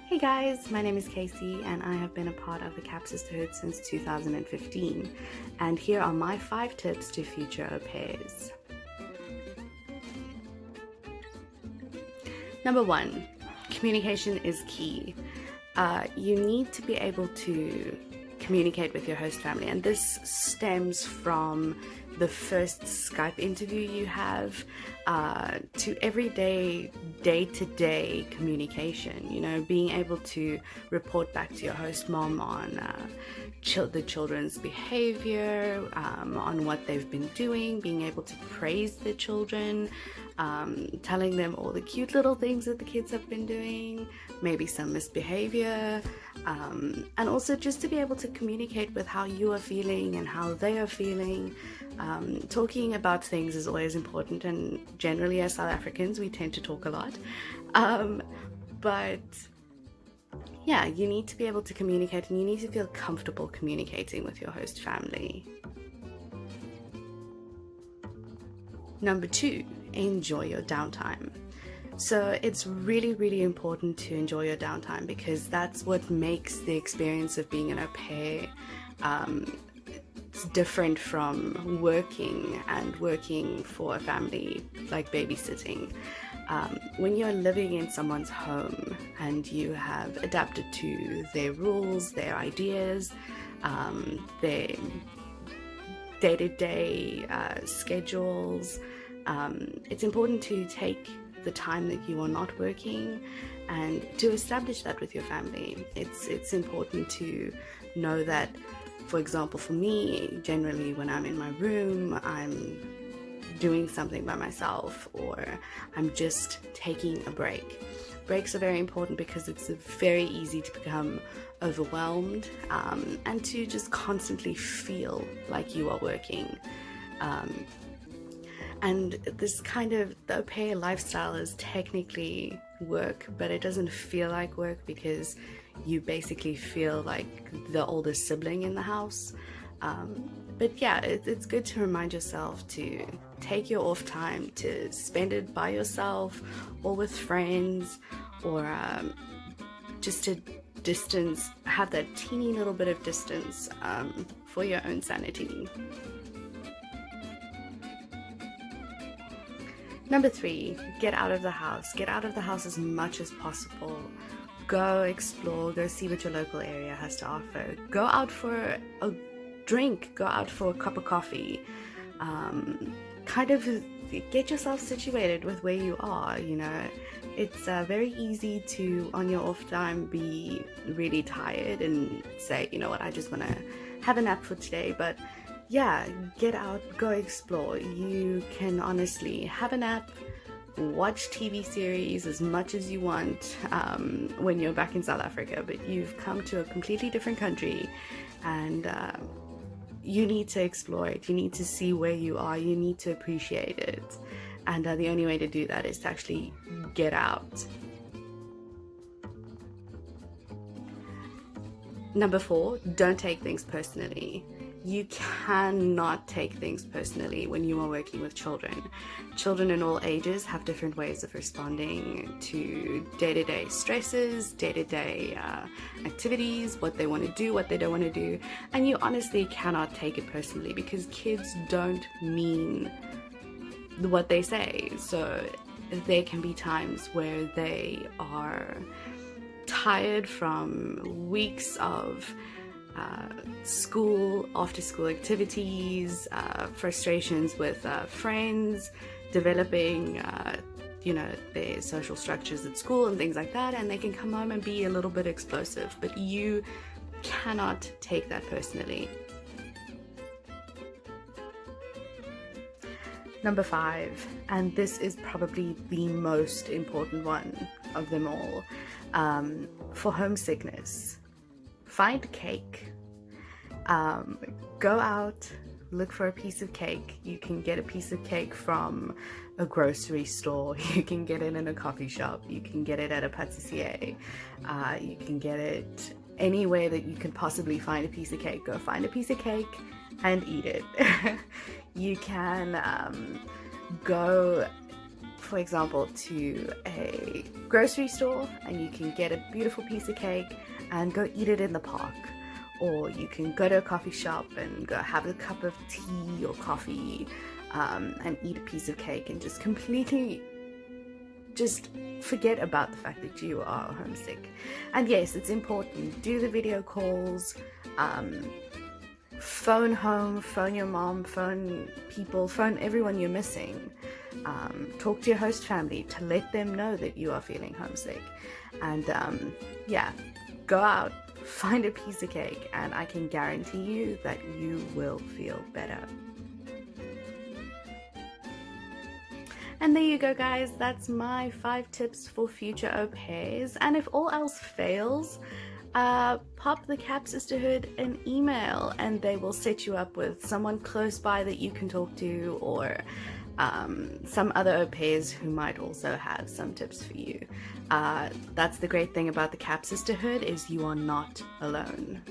Hey guys, my name is Casey and I have been a part of the Cap Sisterhood since 2015, and here are my 5 tips to future au pairs. Number 1, communication is key. You need to be able to communicate with your host family, and this stems from the first Skype interview you have to everyday day-to-day communication, being able to report back to your host mom on the children's behavior, on what they've been doing, being able to praise the children, telling them all the cute little things that the kids have been doing, maybe some misbehavior, and also just to be able to communicate with how you are feeling and how they are feeling. Talking about things is always important, and generally as South Africans we tend to talk a lot, but yeah, you need to be able to communicate, and you need to feel comfortable communicating with your host family. Number 2, enjoy your downtime. So it's really, really important to enjoy your downtime, because that's what makes the experience of being an au pair it's different from working for a family, like babysitting. When you're living in someone's home and you have adapted to their rules, their ideas, their day-to-day schedules, it's important to take the time that you are not working and to establish that with your family. It's important to know that, for example, for me, generally when I'm in my room, I'm doing something by myself, or I'm just taking a break. Breaks are very important because it's very easy to become overwhelmed and to just constantly feel like you are working. And this kind of, the au pair lifestyle is technically work, but it doesn't feel like work because you basically feel like the oldest sibling in the house. But yeah, it's good to remind yourself to take your off time, to spend it by yourself or with friends, or just to have that teeny little bit of distance for your own sanity. Number 3, get out of the house. Get out of the house as much as possible. Go explore, go see what your local area has to offer. Go out for a drink, go out for a cup of coffee. Kind of get yourself situated with where you are, It's very easy to, on your off time, be really tired and say, you know what, I just want to have a nap for today. But yeah, get out, go explore. You can honestly have a nap, watch TV series as much as you want when you're back in South Africa, but you've come to a completely different country, and you need to explore it. You need to see where you are. You need to appreciate it. And the only way to do that is to actually get out. Number 4, don't take things personally. You cannot take things personally when you are working with children. Children in all ages have different ways of responding to day-to-day stresses, day-to-day activities, what they want to do, what they don't want to do, and you honestly cannot take it personally because kids don't mean what they say. So there can be times where they are tired from weeks of school, after school activities, frustrations with friends, developing their social structures at school and things like that, and they can come home and be a little bit explosive, but you cannot take that personally. Number 5, and this is probably the most important one of them all, for homesickness. Find cake. Go out, look for a piece of cake. You can get a piece of cake from a grocery store. You can get it in a coffee shop. You can get it at a pâtissier. You can get it anywhere that you can possibly find a piece of cake. Go find a piece of cake and eat it. You can go for example, to a grocery store and you can get a beautiful piece of cake and go eat it in the park. Or you can go to a coffee shop and go have a cup of tea or coffee and eat a piece of cake and just completely just forget about the fact that you are homesick. And yes, it's important. Do the video calls, phone home, phone your mom, phone people, phone everyone you're missing. Talk to your host family to let them know that you are feeling homesick. And yeah, go out, find a piece of cake, and I can guarantee you that you will feel better. And there you go, guys. That's my 5 tips for future au pairs. And if all else fails, pop the Cap Sisterhood an email and they will set you up with someone close by that you can talk to, or some other au pairs who might also have some tips for you. That's the great thing about the Cap Sisterhood, is you are not alone.